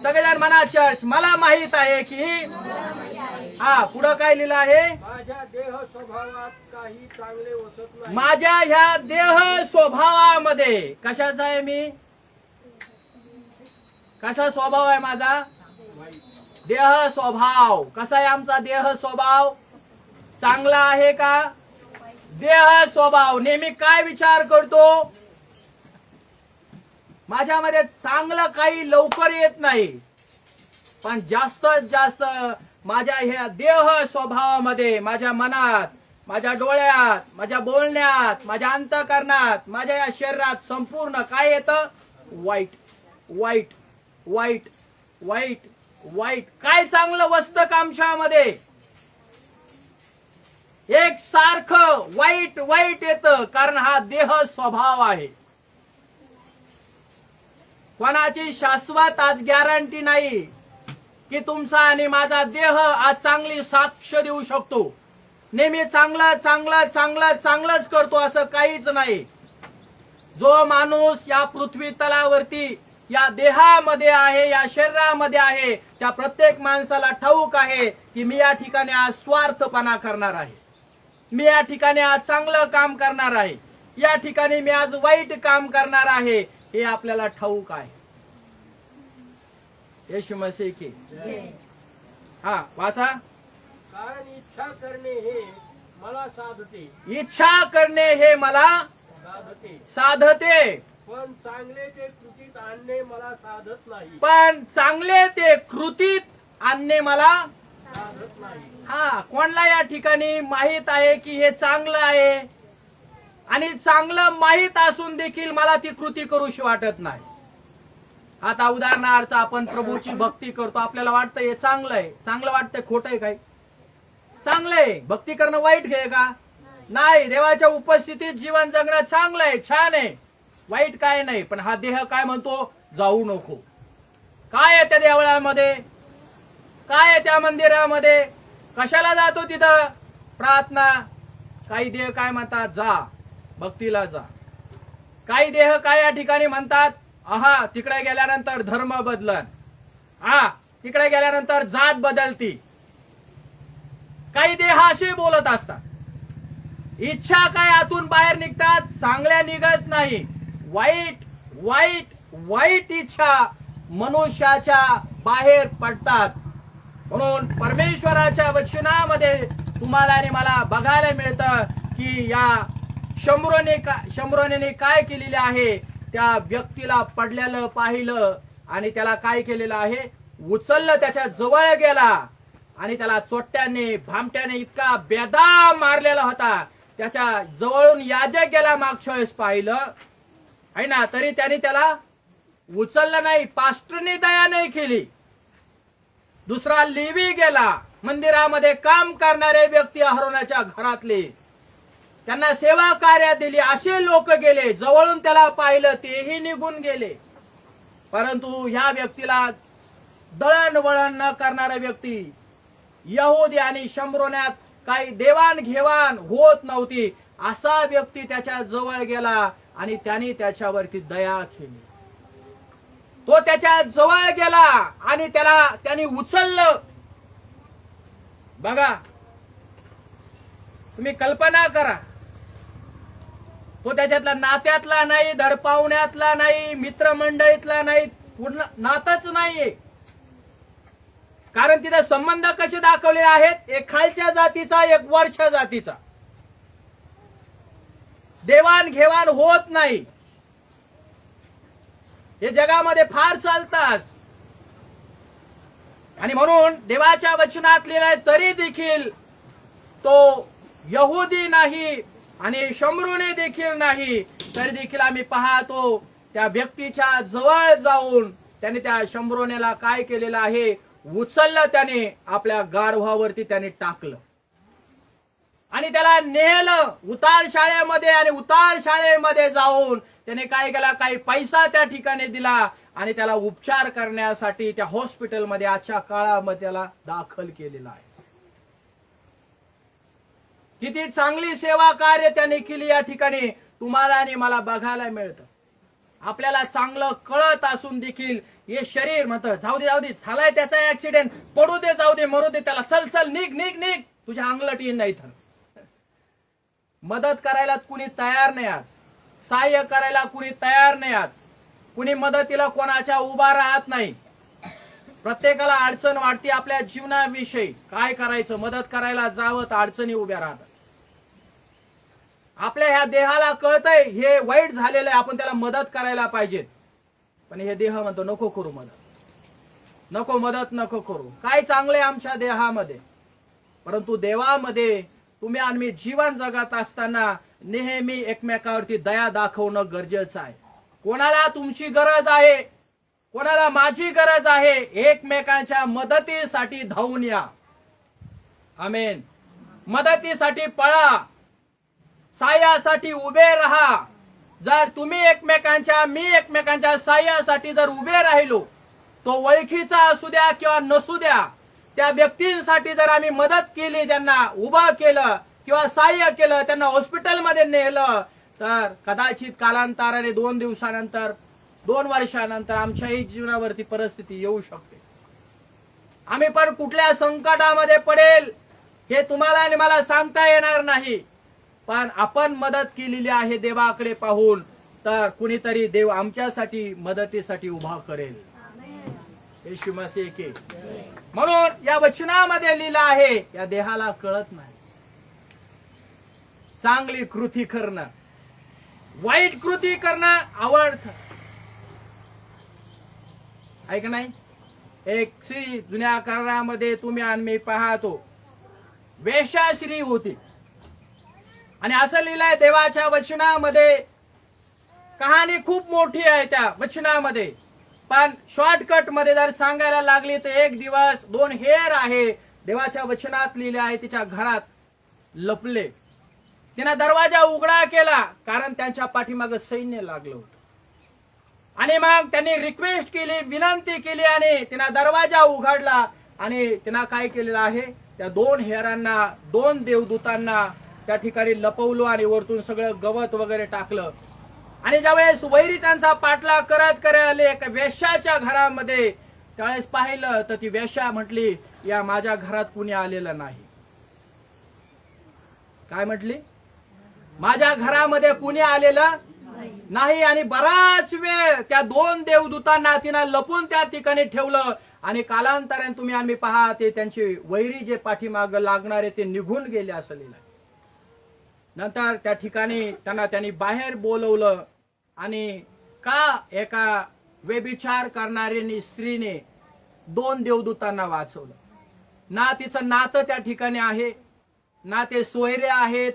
सगळेजण म्हणा चर्च, मला माहित आहे की हा पुढं काय लिहिलं आहे, माझ्या देह स्वभावात काही चांगले वसत नाही. माझ्या ह्या देह स्वभावामध्ये कशाचा आहे मी, कसा स्वभाव आहे माझा, देह स्वभाव. कसा आहे आमचा देह स्वभाव, चांगला आहे का. देह स्वभाव नेहमी काय विचार करतो, माझ्यामध्ये चांगलं काही लवकर येत नाही, पण जास्तीत जास्त माझ्या ह्या देह स्वभावामध्ये, माझ्या मनात, माझ्या डोळ्यात, माझ्या बोलण्यात, माझ्या अंतःकरणात, माझ्या या शरीरात संपूर्ण काय येतं, वाईट वाईट वाईट वाईट वाईट. काय चांगलं वसतं का आमच्यामध्ये, एक सारखं वाईट वाईट येतं, कारण हा देह स्वभाव आहे. कोणाची शाश्वत आज गॅरंटी नाही की तुमचा आणि माझा देह आज चांगली साक्ष देऊ शकतो. नेहमी चांगलं चांगलं चांगलं चांगलंच करतो असं काहीच नाही. जो माणूस या पृथ्वी तलावरती या देहामध्ये आहे, या शरीरामध्ये आहे, त्या प्रत्येक माणसाला ठाऊक आहे की मी या ठिकाणी आज स्वार्थपणा करणार आहे, मी या ठिकाणी आज चांगलं काम करणार आहे, या ठिकाणी मी आज वाईट काम करणार आहे, हे आपल्याला ठाऊक आहे. येशू मसीह की हा वाचा. कारण इच्छा करणे हे मला साधते, इच्छा करणे हे मला साधते, पण चांगले ते कृतीत आणणे मला साधत नाही. पण चांगले ते कृतीत आणणे मला साधत नाही. हा. कोणला या ठिकाणी माहित आहे की हे चांगलं आहे, आणि चांगलं माहित असून देखील मला ती कृती करूशी वाटत नाही. आता उदाहरणार्थ आपण प्रभूची भक्ती करतो, आपल्याला वाटतं हे चांगलं आहे, चांगलं वाटतंय, खोटं आहे काय, चांगलं आहे. भक्ती करणं वाईट आहे का, नाही. देवाच्या उपस्थितीत जीवन जगणं चांगलं आहे, छान आहे, वाईट काय नाही. पण हा देह काय म्हणतो, जाऊ नको. काय आहे त्या देवळामध्ये, काय आहे त्या मंदिरामध्ये, कशाला जातो तिथं, प्रार्थना. काही देह काय म्हणतात, जा भक्तीला जा. काही देह काय या ठिकाणी म्हणतात, आहा तिकडे गेल्यानंतर धर्म बदलन, हा तिकडे गेल्यानंतर जात बदलती. काही देह असे बोलत असतात. इच्छा काय आतून बाहेर निघतात, चांगल्या निघत नाही. वाईट वाईट वाईट इच्छा मनुष्याच्या बाहेर पडतात. म्हणून परमेश्वराच्या वचनामध्ये तुम्हाला आणि मला बघायला मिळतं की या शंभरोने काय केलेले आहे, त्या व्यक्तीला पडलेलं पाहिलं आणि त्याला काय केलेलं आहे, उचललं, त्याच्या जवळ गेला आणि त्याला चोट्याने भामट्याने इतका बेदाम मारलेला होता. त्याच्या जवळून याजक गेला, मागच्या वेळेस पाहिलं आहे ना, तरी त्याने त्याला उचललं नाही, पास्टरने दया नाही केली. दुसरा लेवी गेला, मंदिरामध्ये काम करणारे व्यक्ती अहरोनाच्या घरातले, त्यांना सेवा कार्य दिली, असे लोक गेले, जवळून त्याला पाहिलं, तेही निघून गेले. परंतु ह्या व्यक्तीला दळणवळण न करणारा व्यक्ती, यहुदी आणि शंभरोन्यात काही देवाणघेवाण होत नव्हती, असा व्यक्ती त्याच्या जवळ गेला आणि त्याने त्याच्यावरती दया केली. तो त्याच्या जवळ गेला आणि त्याने उचललं. बघा, तुम्ही कल्पना करा, तो त्याच्यातला नात्यातला नाही, धडपावण्यातला नाही, मित्रमंडळीतला नाही, पूर्ण नातच नाहीये. कारण तिथे संबंध कसे दाखवलेले आहेत, एक खालच्या जातीचा, एक वरच्या जातीचा. देवाणघेवाण होत नाही. हे जगामध्ये फार चालतात. आणि म्हणून देवाच्या वचनात लिहिलंय, तरी देखील तो यहुदी नाही आणि शंभरोने देखील नाही, तरी देखील आम्ही पाहतो त्या व्यक्तीच्या जवळ जाऊन त्याने त्या शंभरोनेला काय केलेलं आहे, उचललं, त्याने आपल्या गाढवावरती त्याने टाकलं आणि त्याला नेलं उतार शाळेमध्ये. आणि उतार शाळेमध्ये जाऊन त्याने काय केला, काही पैसा त्या ठिकाणी दिला आणि त्याला उपचार करण्यासाठी त्या हॉस्पिटलमध्ये आजच्या काळामध्ये त्याला दाखल केलेला आहे. किती चांगली सेवा कार्य त्याने केली या ठिकाणी तुम्हाला आणि मला बघायला मिळतं. आपल्याला चांगलं कळत असून देखील हे शरीर म्हणतं जाऊ दे झालाय त्याचा ऍक्सिडेंट, पडू दे, जाऊ दे, मरू दे त्याला, चल चल निघ निघ निघ, तुझ्या अंगलट येईन नाही तर. मदत करायला कुणी तयार नाही आज, सहाय्य करायला कुणी तयार नाही आज, कुणी मदतीला कोणाच्या उभा राहत नाही. प्रत्येकाला अडचण वाटते आपल्या जीवनाविषयी, काय करायचं, मदत करायला जावं तर अडचणी उभ्या राहतात. आपल्या ह्या देहाला कळतंय हे वाईट झालेलं आहे, आपण त्याला मदत करायला पाहिजे, पण हे देह म्हणतो नको करू मदत, नको मदत नको करू. काय चांगले आमच्या देहामध्ये, परंतु देवामध्ये तुम्ही आणि मी जीवन जगत असताना नेहमी एकमेकावरती दया दाखवणं गरजेचं आहे. कोणाला तुमची गरज आहे, कोणाला माझी गरज आहे, एकमेकांच्या मदतीसाठी धावून या. आमेन. मदतीसाठी पळा, साह्यासाठी उभे राहा. जर तुम्ही एकमेकांच्या, मी एकमेकांच्या साह्यासाठी जर उभे राहिलो, तो ओळखीचा असू द्या किंवा नसू द्या, त्या व्यक्तींसाठी जर आम्ही मदत केली, त्यांना उभं केलं किंवा साह्य केलं, त्यांना हॉस्पिटलमध्ये नेलं, तर कदाचित कालांतराने 2 दिवसानंतर 2 वर्षानंतर आमच्याही जीवनावरती परिस्थिती येऊ शकते. आम्ही पण कुठल्या संकटामध्ये पडेल हे तुम्हाला आणि मला सांगता येणार नाही, पण आपण मदत केलेली आहे देवाकडे पाहून, तर कुणीतरी देव आमच्यासाठी मदतीसाठी उभा करेल. येशू मसीह की. म्हणून या वचनामध्ये लिहिलं आहे, या देहाला कळत नाही चांगली कृती करणं, वाईट कृती करणं आवडतं. ऐक नाही, एक स्त्री जुन्या करारामध्ये तुम्ही आणि मी पाहतो, वेश्याश्री होती. आणि असं लिहिलंय देवाच्या वचनामध्ये, कहाणी खूप मोठी आहे त्या वचनामध्ये, पण शॉर्टकट मध्ये जर सांगायला लागली तर 1 दिवस 2 हेर आहे देवाच्या वचनात लिहिले आहे, तिच्या घरात लपले. तिने दरवाजा उघडा केला, कारण त्यांच्या पाठीमागे सैन्य लागलं होतं. आणि मग त्यांनी रिक्वेस्ट केली, विनंती केली, आणि तिने दरवाजा उघडला. आणि तिने काय केलेलं आहे, त्या 2 हेरांना, 2 देवदूतांना त्या ठिकाणी लपवलं आणि वरतून सगळं गवत वगैरे टाकलं. आणि ज्यावेळेस वैरी त्यांचा पाठलाग करत करत आले एका वेश्याच्या घरामध्ये, त्यावेळेस पाहिलं तर ती वेश्या म्हटली, या माझ्या घरात कुणी आलेलं नाही. काय म्हटली? माझ्या घरामध्ये कुणी आलेलं नाही. आणि बराच वेळ त्या 2 देवदूतांना तिनं लपून त्या ठिकाणी ठेवलं. आणि कालांतराने तुम्ही आम्ही पहा, ते त्यांची वैरी जे पाठीमाग लागणारे ते निघून गेले असं लिहिलं. नंतर त्या ठिकाणी त्यांनी बाहेर बोलवलं, आणि का एका व्यभिचार करणाऱ्या स्त्रीने 2 देवदूतांना वाचवलं. ना तिचं नातं त्या ठिकाणी आहे, ना ते सोयरे आहेत,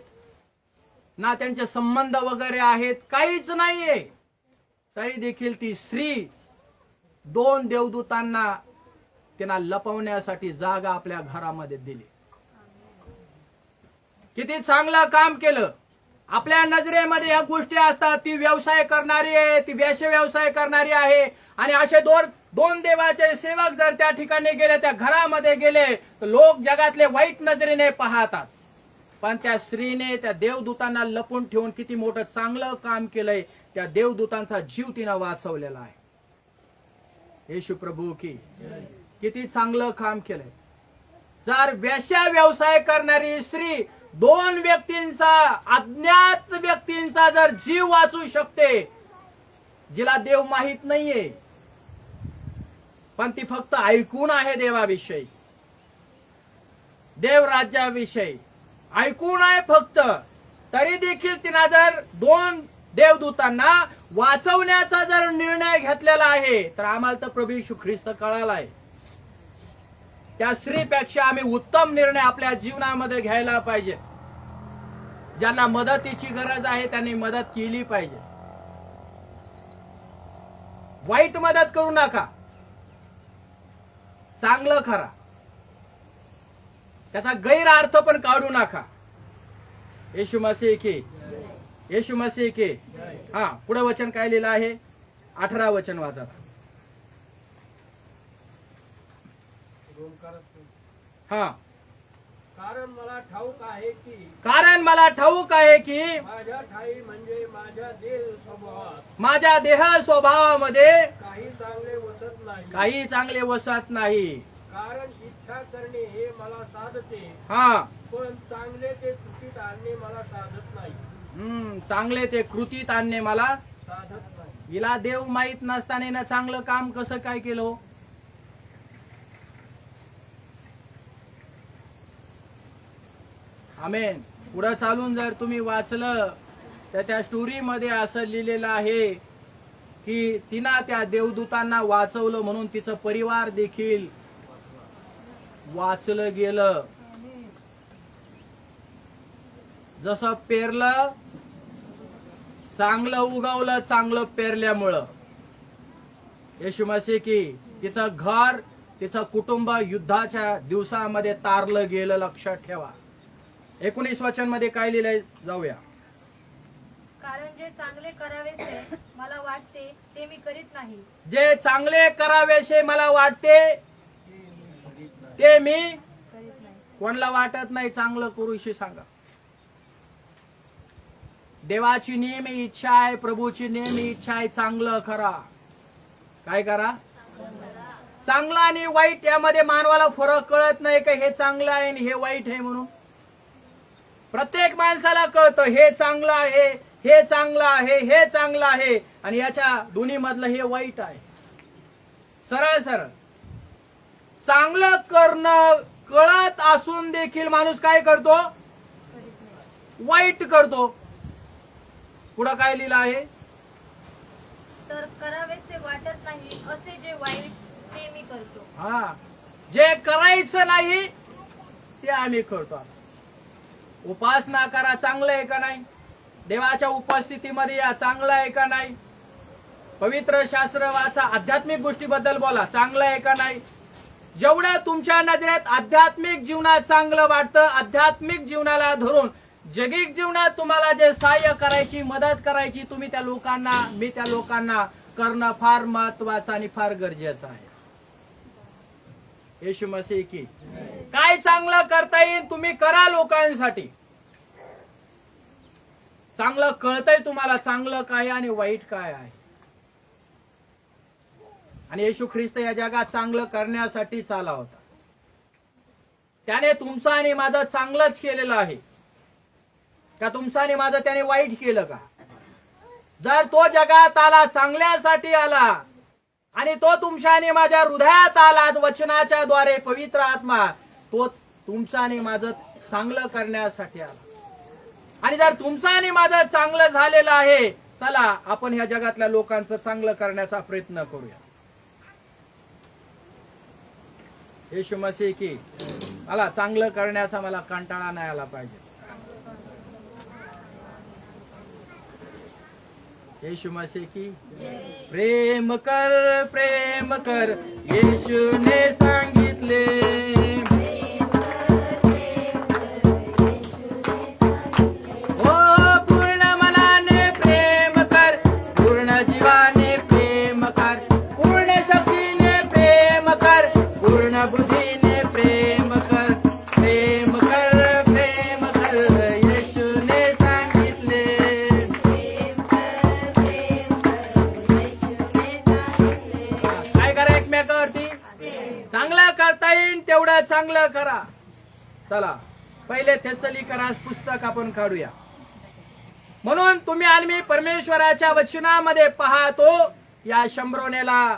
ना त्यांचे संबंध वगैरे आहेत, काहीच नाहीये. तरी देखील ती स्त्री 2 देवदूतांना त्यांना लपवण्यासाठी जागा आपल्या घरामध्ये दिली. किती चांगलं काम केलं. आपल्या नजरेमध्ये या गोष्टी असतात, ती व्यवसाय करणारी आहे, ती वेश्या व्यवसाय करणारी आहे, आणि असे 2 देवाचे सेवक जर त्या ठिकाणी गेले, त्या घरामध्ये गेले, तर लोक जगातले वाईट नजरेने पाहतात. पण त्या स्त्रीने त्या देवदूतांना लपून ठेवून किती मोठं चांगलं काम केलंय. त्या देवदूतांचा जीव तिनं वाचवलेला आहे. येशू प्रभू की. किती चांगलं काम केलंय. जर वेश्या व्यवसाय करणारी स्त्री 2 व्यक्तींचा, अज्ञात व्यक्तींचा जर जीव वाचू शकते, जिला देव माहित नाहीये, पण ती फक्त ऐकून आहे देवाविषयी, देव राज्याविषयी ऐकून आहे फक्त, तरी देखील तिनं जर 2 देवदूतांना वाचवण्याचा जर निर्णय घेतलेला आहे, तर आम्हाला तर प्रभू येशू ख्रिस्त कळालाय. त्या स्त्रीपेक्षा आम्ही उत्तम निर्णय आपल्या जीवनामध्ये घ्यायला पाहिजे. ज्यांना मदतीची गरज आहे त्यांनी मदत केली पाहिजे. वाईट मदत करू नका, चांगलं करा. त्याचा गैरअर्थ पण काढू नका. येशू मसीह की. येशू मसीह की. हा, पुढे वचन काय लिहिलं आहे? 18 वचन वाचा. हा, कारण मला ठाऊक आहे की कारण मला ठाऊक आहे की माझ्या ठाई म्हणजे माझ्या देह स्वभावात माझ्या देह स्वभावामध्ये काही चांगले वसत नाही. काही चांगले वसत नाही. कारण इच्छा करणे हे मला साधते, हा पण चांगले ते कृतीत आणणे मला साधत नाही. चांगले ते कृतीत आणणे मला साधत नाही. हिला देव माहित नसताना हिनं चांगलं काम कसं काय केलं हो? आमेन. पुढे चालून जर तुम्ही वाचलं तर त्या स्टोरी मध्ये असं लिहिलेलं आहे की तिनं त्या देवदूतांना वाचवलं म्हणून तिचं परिवार देखील वाचलं गेलं. जसं पेरलं चांगलं उगवलं, चांगलं पेरल्यामुळं. येशू मसीह की तिचं घर, तिचं कुटुंब युद्धाच्या दिवसामध्ये तारलं गेलं. लक्षात ठेवा. 19 वचन मध्ये काय लिहिलंय जाऊया. कारण जे चांगले करावेसे मला वाटते ते मी करीत नाही. जे चांगले करावेसे मला वाटते ते मी करीत नाही. कोणाला वाटत नाही चांगलं करूशी सांगा. देवाची नेहमी इच्छा आहे, प्रभूची नेहमी इच्छा आहे चांगलं करा. काय करा? चांगलं आणि वाईट यामध्ये मानवाला फरक कळत नाही का हे चांगलं आहे आणि हे वाईट आहे म्हणून. प्रत्येक माणसाला कळतं हे चांगलं आहे, हे चांगलं आहे, हे चांगलं आहे आणि याच्या दोन्ही मधलं हे वाईट आहे. सरळ सरळ चांगलं करणं कळत असून देखील माणूस काय करतो? वाईट करतो. पुढं काय लिहिलं आहे? तर करावेसे वाटत नाही असे जे वाईट ते मी करतो. हा, जे करायचं नाही ते आम्ही करतो. उपासना करा, चांगलं आहे का नाही? देवाच्या उपस्थितीमध्ये या, चांगलं आहे का नाही? पवित्र शास्त्र वाचा, आध्यात्मिक गोष्टीबद्दल बोला, चांगलं आहे का नाही? जेवढं तुमच्या नजरेत आध्यात्मिक जीवनात चांगलं वाटतं, आध्यात्मिक जीवनाला धरून जगिक जीवनात तुम्हाला जे सहाय्य करायची, मदत करायची, तुम्ही त्या लोकांना, मी त्या लोकांना करणं फार महत्वाचं आणि फार गरजेचं आहे. येशू मसीह की काय चांगलं करता येईल तुम्ही करा लोकांसाठी. चांगलं कळतंय तुम्हाला चांगलं काय आणि वाईट काय आहे. आणि येशू ख्रिस्त या जगात चांगलं करण्यासाठीच आला होता. त्याने तुमचं आणि माझं चांगलंच केलेलं आहे का तुमचं आणि माझं त्याने वाईट केलं का? जर तो जगात आला चांगल्यासाठी आला आणि तो तुमच्या आणि माझ्या हृदयात आला वचनाच्या द्वारे, पवित्र आत्मा, तो तुमचं आणि माझं चांगलं करण्यासाठी आला. आणि जर तुमचं आणि माझं चांगलं झालेलं आहे, चला आपण ह्या जगातल्या लोकांचं चांगलं करण्याचा प्रयत्न करूया. येशू मसीह की मला चांगलं करण्याचा मला कंटाळा नाही आला पाहिजे. येशू मसीह की प्रेम कर येशूने सांगितले. हो पूर्ण मनाने प्रेम कर, पूर्ण जीवाने प्रेम कर, पूर्ण शक्तीने प्रेम कर, पूर्ण बुद्धीने प्रेम कर. प्रेम कर येशूने सांगितले. काय करा एकमेकावरती? चांगलं करता येईल तेवढं चांगलं करा. चला पहिले थेसलोनिकरास पुस्तक आपण काढूया. म्हणून तुम्ही आणि मी परमेश्वराच्या वचनामध्ये पाहतो या शंभरोनेला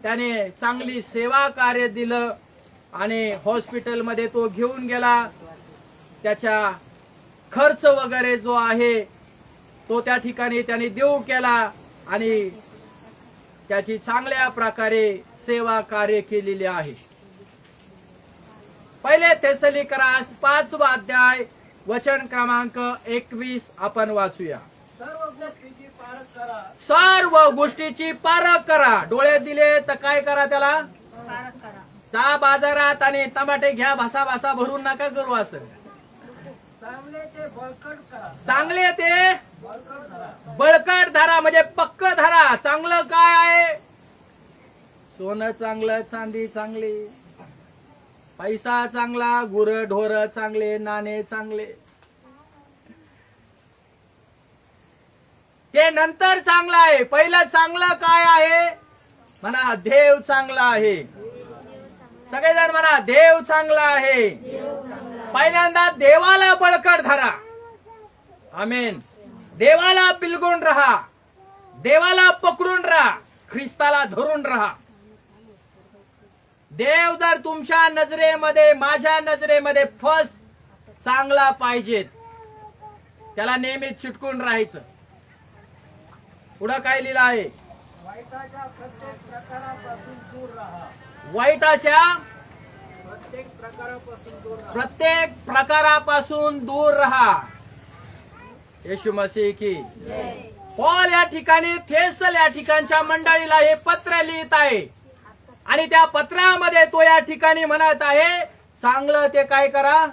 त्याने चांगली सेवा कार्य दिलं आणि हॉस्पिटलमध्ये तो घेऊन गेला. त्याच्या खर्च वगैरे जो आहे तो त्या ठिकाणी त्याने देऊ केला आणि त्याची चांगल्या प्रकारे सेवा कार्य केलेली आहे. पहिले थेसलोनिकरास 5वा अध्याय वचन क्रमांक 21 आपण वाचूया. सर्व गोष्टीची पारख करा. सर्व गोष्टीची पारख करा. डोळे दिले तर काय करा? त्याला पारख करा. जा बाजारात आणि टमाटे घ्या, भासा भासा भरून नका करू असं. चांगले ते बळकट करा. चांगले ते बळकट धरा. बळकट धरा म्हणजे पक्क धरा. चांगलं काय आहे? सोनं चांगलं, चांदी चांगली, पैसा चांगला, गुरं ढोर चांगले, नाणे चांगले, ते नंतर चांगलं आहे. पहिलं चांगलं काय आहे? म्हणा देव चांगला आहे. सगळेजण म्हणा देव चांगला आहे. पहिल्यांदा देवाला बळकट धरा. आमेन. देवाला बिलगून राहा, देवाला पकडून राहा, ख्रिस्ताला धरून राहा. देव जर तुमच्या नजरेमध्ये, माझ्या नजरेमध्ये फर्स्ट चांगला पाहिजेत, त्याला नेहमी चिटकून राहायचं. पुढं काय लिहिलं आहे? वाईटाच्या प्रत्येक प्रकारापासून दूर राहा. वाईटाच्या प्रत्येक प्रकारापासून दूर राहा. प्रत्येक प्रकारापासून दूर राहा. येशू मसीह की. पॉल या ठिकाणी थेसल या ठिकाणच्या मंडळीला हे पत्र लिहित आहे आणि त्या पत्रामध्ये तो या ठिकाणी म्हणत आहे चांगलं ते काय करा?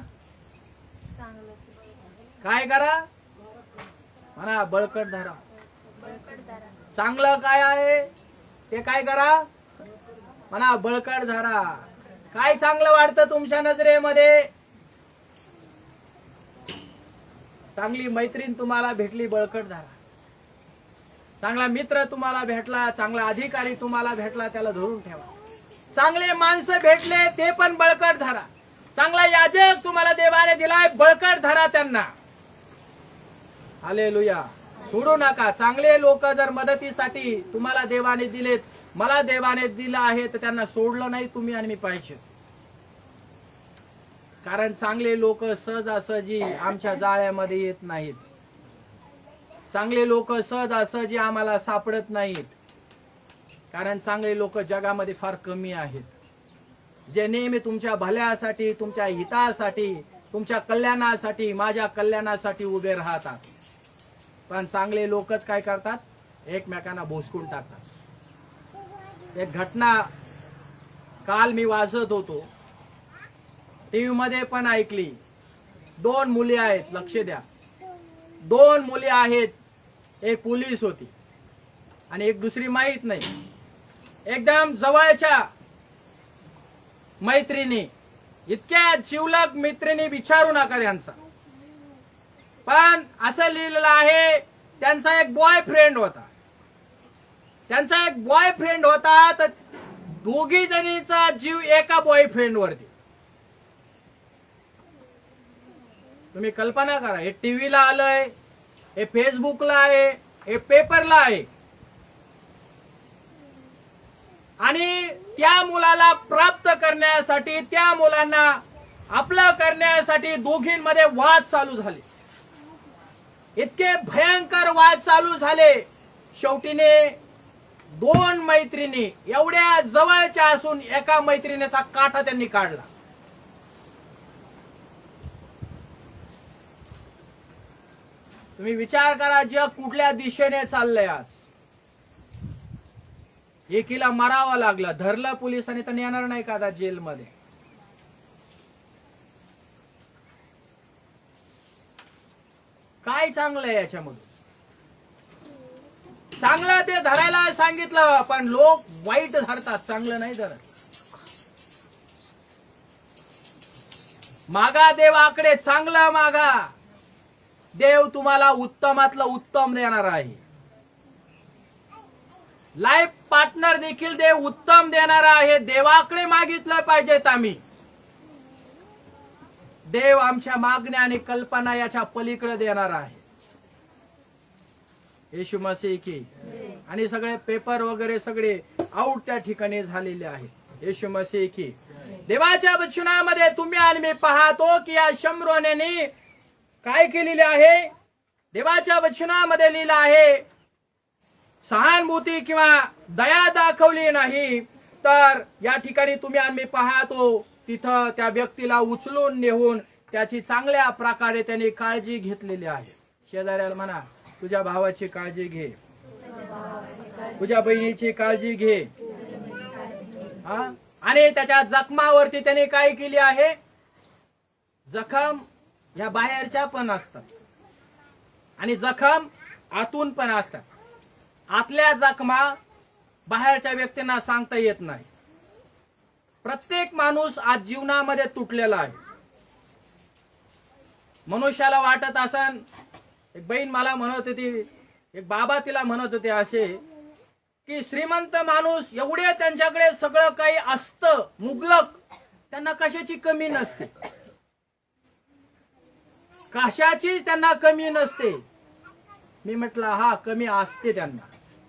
काय करा? म्हणा बळकट धरा. चांगलं काय आहे ते काय करा? म्हणा बळकट धरा. काय चांगलं वाटतं तुमच्या नजरेमध्ये? चांगली मैत्रीण तुम्हाला भेटली, बळकट धरा. चांगला मित्र तुम्हाला भेटला, चांगला अधिकारी तुम्हाला भेटला, त्याला धरून ठेवा. चांगले माणसं भेटले ते पण बळकट धरा. चांगला याजक तुम्हाला देवाने दिलाय, बळकट धरा त्यांना. हालेलुया. सोडू नका. चांगले लोक जर मदतीसाठी तुम्हाला देवाने दिलेत, मला देवाने दिलं आहे, तर त्यांना सोडलं नाही तुम्ही आणि मी पाहिजे. कारण चांगले लोक सहजासहजी आमच्या जाळ्यामध्ये येत नाहीत. चांगले लोक सहजासहजी आम्हाला सापडत नाहीत. कारण चांगले लोक जगामध्ये फार कमी आहेत, जे नेहमी तुमच्या भल्यासाठी, तुमच्या हितासाठी, तुमच्या कल्याणासाठी, माझ्या कल्याणासाठी उभे राहतात. पण चांगले लोकच काय करतात? एकमेकांना भोसकून टाकतात. एक घटना काल मी वाचत होतो, टीव्ही मध्ये पण ऐकली. 2 मुली आहेत, लक्ष द्या. 2 मुली आहेत. एक पोलीस होती आणि एक दुसरी माहित नाही. एकदम जवळच्या मैत्रिणी, इतक्या जिवलग मैत्रिणी, विचारू नका त्यांचा. पण असं लिहिलेलं आहे त्यांचा एक बॉयफ्रेंड होता. त्यांचा एक बॉयफ्रेंड होता, तर दोघी जणीचा जीव एका बॉयफ्रेंड वरती. तुम्ही कल्पना करा. हे टीव्हीला आलंय, हे फेसबुकला आहे, हे पेपरला आहे. आणि त्या मुलाला प्राप्त करण्यासाठी, त्या मुलांना आपलं करण्यासाठी दोघींमध्ये वाद चालू झाले. इतके भयंकर वाद चालू झाले. शेवटीने 2 मैत्रिणी एवढ्या जवळच्या असून एका मैत्रिणीचा काटा त्यांनी काढला. तुम्ही विचार करा, जग कुठल्या दिशेने चाललंय आज. एकीला मारावं लागलं, धरलं पोलिसांनी, तर येणार नाही का आता जेलमध्ये? काय चांगलं आहे याच्यामधून? चांगलं ते धरायला सांगितलं, पण लोक वाईट धरतात, चांगलं नाही धरत. मागा देवाकडे, चांगलं मागा. देव तुम्हाला उत्तमातलं उत्तम देणार आहे. लाईफ पार्टनर देखील देव उत्तम देणार आहे. देवाकडे मागितलं पाहिजेत आम्ही. देव आमच्या मागण्या आणि कल्पना याच्या पलीकडे देणार आहे. येशू मसीह की. आणि सगळे पेपर वगैरे सगळे आउट त्या ठिकाणी झालेले आहेत. येशू मसीह की. देवाच्या वचनामध्ये तुम्ही आणि मी पाहतो की या शम्रोनेने काय केलेले आहे? देवाच्या वचनामध्ये लिहिलं आहे, सहानुभूती किंवा दया दाखवली नाही, तर या ठिकाणी तुम्ही आणि मी पाहतो तिथं त्या व्यक्तीला उचलून नेऊन त्याची चांगल्या प्रकारे त्यांनी काळजी घेतलेली आहे. शेजाऱ्याला म्हणा, तुझ्या भावाची काळजी घे, तुझ्या बहिणीची काळजी घे. आणि त्याच्या जखमावरती त्यांनी काय केली आहे? जखम या बाहेरच्या पण असतात आणि जखम आतून पण असतात. आतल्या जखमा बाहेरच्या व्यक्तींना सांगता येत नाही. प्रत्येक माणूस आज जीवनामध्ये तुटलेला आहे. मनुष्याला वाटत असन, एक बहीण मला म्हणत होती, एक बाबा तिला म्हणत होते असे की श्रीमंत माणूस एवढे त्यांच्याकडे सगळं काही असतं मुबलक, त्यांना कशाची कमी नसते, कशाची त्यांना कमी नसते. मी म्हटलं हा, कमी असते त्यांना.